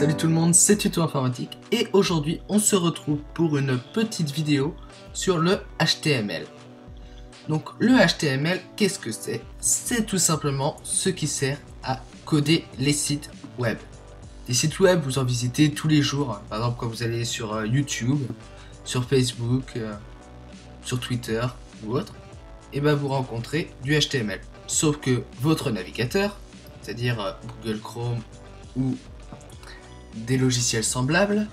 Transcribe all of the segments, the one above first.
Salut tout le monde, c'est Tuto Informatique et aujourd'hui on se retrouve pour une petite vidéo sur le HTML. Donc le HTML, qu'est-ce que c'est? C'est tout simplement ce qui sert à coder les sites web. Les sites web, vous en visitez tous les jours, par exemple quand vous allez sur YouTube, sur Facebook, sur Twitter ou autre, et ben vous rencontrez du HTML. Sauf que votre navigateur, c'est-à-dire Google Chrome ou des logiciels semblables,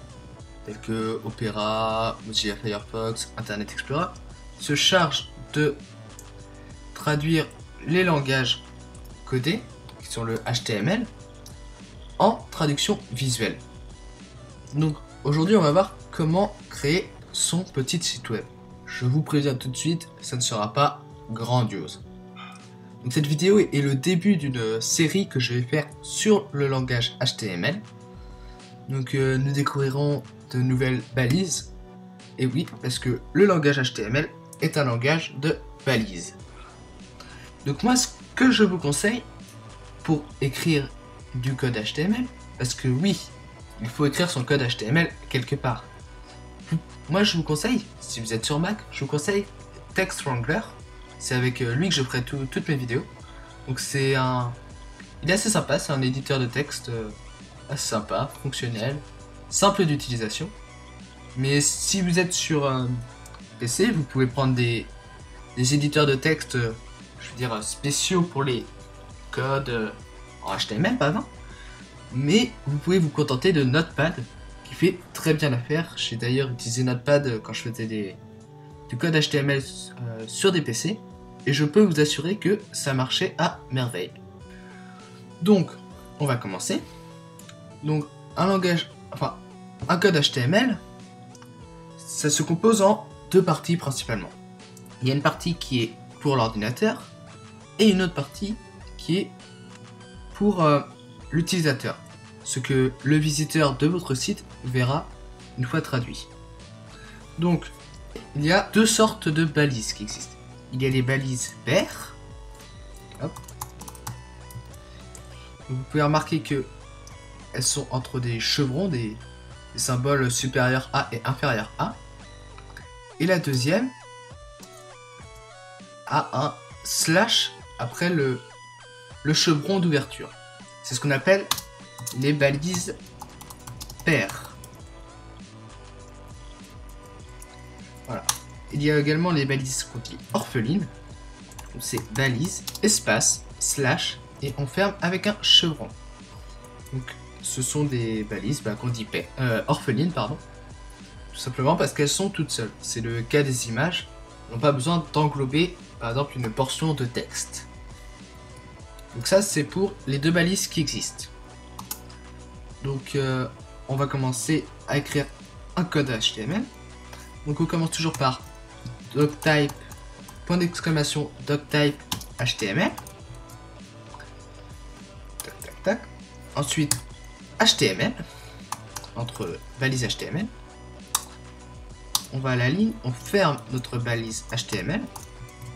tels que Opera, Mozilla Firefox, Internet Explorer, se charge de traduire les langages codés, qui sont le HTML, en traduction visuelle. Donc aujourd'hui on va voir comment créer son petit site web. Je vous préviens tout de suite, ça ne sera pas grandiose. Donc cette vidéo est le début d'une série que je vais faire sur le langage HTML. Donc nous découvrirons de nouvelles balises. Et oui, parce que le langage HTML est un langage de balises. Donc moi, ce que je vous conseille pour écrire du code HTML, parce que oui, il faut écrire son code HTML quelque part. Moi je vous conseille, si vous êtes sur Mac, je vous conseille Text Wrangler. C'est avec lui que je ferai toutes mes vidéos. Donc il est assez sympa, c'est un éditeur de texte assez sympa, fonctionnel, simple d'utilisation. Mais si vous êtes sur PC, vous pouvez prendre des éditeurs de texte, je veux dire spéciaux pour les codes en HTML par exemple. Mais vous pouvez vous contenter de Notepad qui fait très bien l'affaire. J'ai d'ailleurs utilisé Notepad quand je faisais du code HTML sur des PC. Et je peux vous assurer que ça marchait à merveille. Donc, on va commencer. Donc, un code HTML, ça se compose en deux parties principalement. Il y a une partie qui est pour l'ordinateur et une autre partie qui est pour l'utilisateur. Ce que le visiteur de votre site verra une fois traduit. Donc, il y a deux sortes de balises qui existent. Il y a les balises paires. Hop. Vous pouvez remarquer que elles sont entre des chevrons, des symboles supérieurs A et inférieurs A. Et la deuxième a un slash après le chevron d'ouverture. C'est ce qu'on appelle les balises paires. Voilà. Il y a également les balises qu'on dit orphelines. C'est balise, espace, slash, et on ferme avec un chevron. Donc ce sont des balises qu'on dit orphelines, pardon. Tout simplement parce qu'elles sont toutes seules. C'est le cas des images. On n'a pas besoin d'englober, par exemple, une portion de texte. Donc ça, c'est pour les deux balises qui existent. Donc on va commencer à écrire un code HTML. Donc on commence toujours par doctype, point d'exclamation, doctype HTML. Tac, tac, tac. Ensuite, HTML, entre balises HTML. On va à la ligne, on ferme notre balise HTML.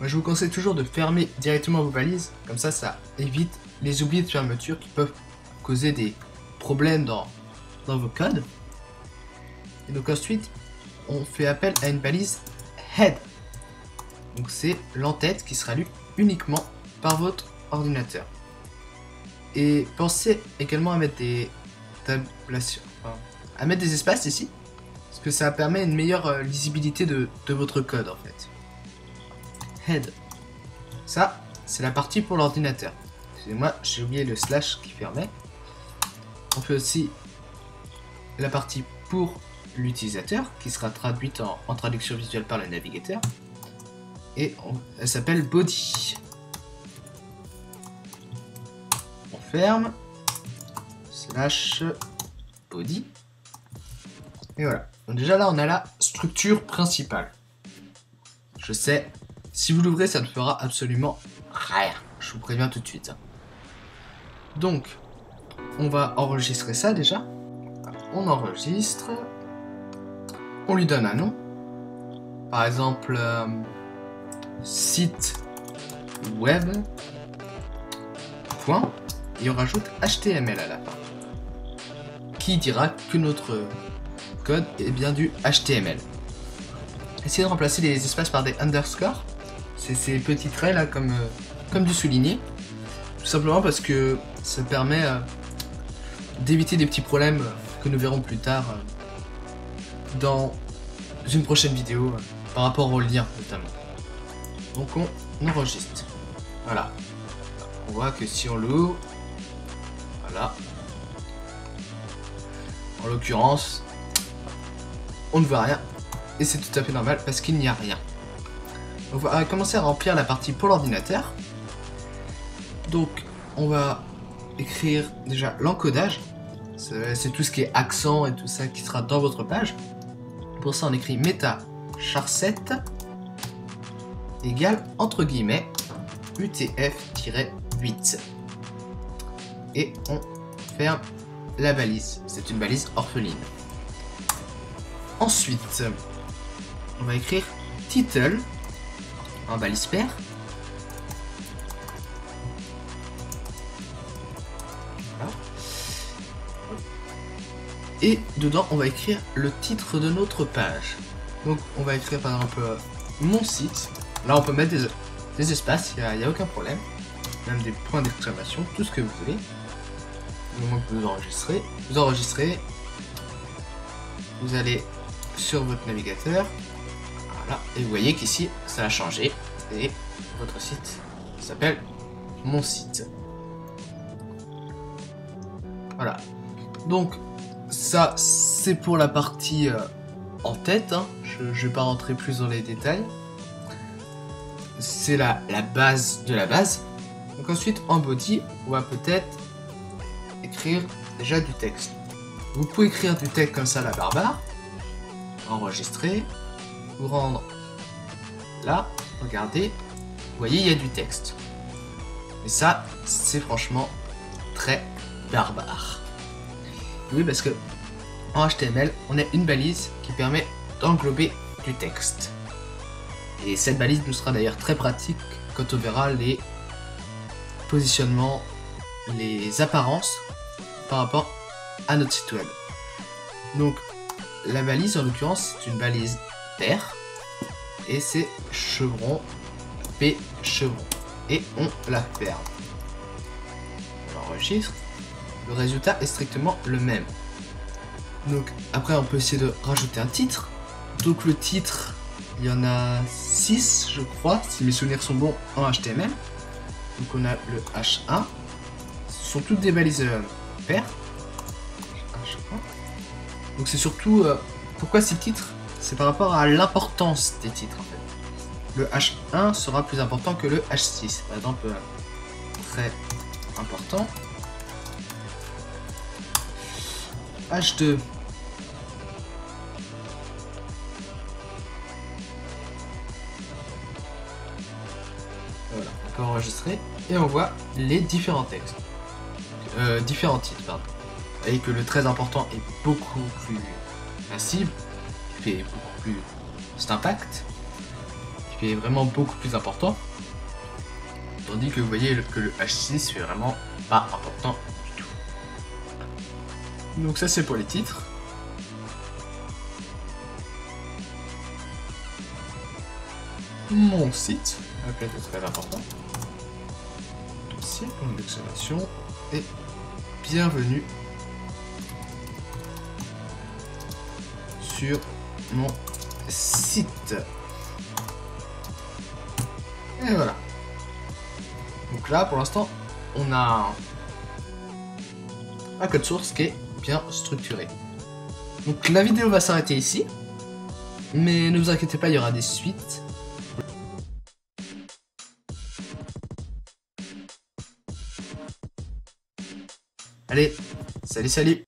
Moi, je vous conseille toujours de fermer directement vos balises, comme ça, ça évite les oublis de fermeture qui peuvent causer des problèmes dans vos codes. Et donc ensuite, on fait appel à une balise head. Donc c'est l'entête qui sera lue uniquement par votre ordinateur. Et pensez également à mettre des tabulations, à mettre des espaces ici, parce que ça permet une meilleure lisibilité de votre code en fait. Head. Ça, c'est la partie pour l'ordinateur. Excusez-moi, j'ai oublié le slash qui fermait. On fait aussi la partie pour l'utilisateur, qui sera traduite en traduction visuelle par le navigateur. Et elle s'appelle body. On ferme. Slash body. Et voilà. Donc déjà là, on a la structure principale. Je sais, si vous l'ouvrez, ça ne fera absolument rien. Je vous préviens tout de suite. Donc, on va enregistrer ça déjà. On enregistre. On lui donne un nom. Par exemple, site web. Point. Et on rajoute HTML à la fin. qui dira que notre code est bien du HTML. Essayez de remplacer les espaces par des underscores. C'est ces petits traits là comme du souligné. Tout simplement parce que ça permet d'éviter des petits problèmes que nous verrons plus tard dans une prochaine vidéo par rapport aux liens notamment. Donc on enregistre. Voilà. On voit que si on l'ouvre, voilà. En l'occurrence, on ne voit rien. Et c'est tout à fait normal parce qu'il n'y a rien. On va commencer à remplir la partie pour l'ordinateur. Donc on va écrire déjà l'encodage. C'est tout ce qui est accent et tout ça qui sera dans votre page. Pour ça on écrit meta char7 égale entre guillemets UTF-8. Et on ferme la balise. C'est une balise orpheline. Ensuite, on va écrire title en balise paire. Voilà. Et dedans, on va écrire le titre de notre page. Donc, on va écrire par exemple mon site. Là, on peut mettre des espaces, il n'y a aucun problème. Même des points d'exclamation, tout ce que vous voulez. Au moment que vous enregistrez, vous allez sur votre navigateur, voilà, et vous voyez qu'ici ça a changé et votre site s'appelle mon site. Voilà, donc ça c'est pour la partie en tête, hein. Je vais pas rentrer plus dans les détails. C'est la base de la base. Donc ensuite en body, on va peut-être écrire déjà du texte. Vous pouvez écrire du texte comme ça, la barbare, enregistrer, vous rendre là, regardez, vous voyez il y a du texte. Et ça, c'est franchement très barbare. Oui, parce que en HTML, on a une balise qui permet d'englober du texte. Et cette balise nous sera d'ailleurs très pratique quand on verra les positionnements, les apparences par rapport à notre site web. Donc la balise en l'occurrence c'est une balise paire et c'est chevron P chevron et on la ferme. On enregistre, le résultat est strictement le même. Donc après on peut essayer de rajouter un titre. Donc le titre, il y en a 6 je crois si mes souvenirs sont bons en HTML. Donc on a le H1, ce sont toutes des balises paires. Donc c'est surtout pourquoi ces titres, c'est par rapport à l'importance des titres en fait. Le H1 sera plus important que le H6. Par exemple, très important. H2. Voilà, on peut enregistrer et on voit les différents textes. Différents titres, pardon. Vous voyez que le très important est beaucoup plus massif, qui fait beaucoup plus d'impact, qui fait vraiment beaucoup plus important. Tandis que vous voyez que le H6 fait vraiment pas important du tout. Donc ça c'est pour les titres. Mon site, c'est très important. Ici, point d'exclamation et bienvenue sur mon site. Et voilà. Donc là, pour l'instant, on a un code source qui est bien structuré. Donc la vidéo va s'arrêter ici. Mais ne vous inquiétez pas, il y aura des suites. Allez, salut, salut!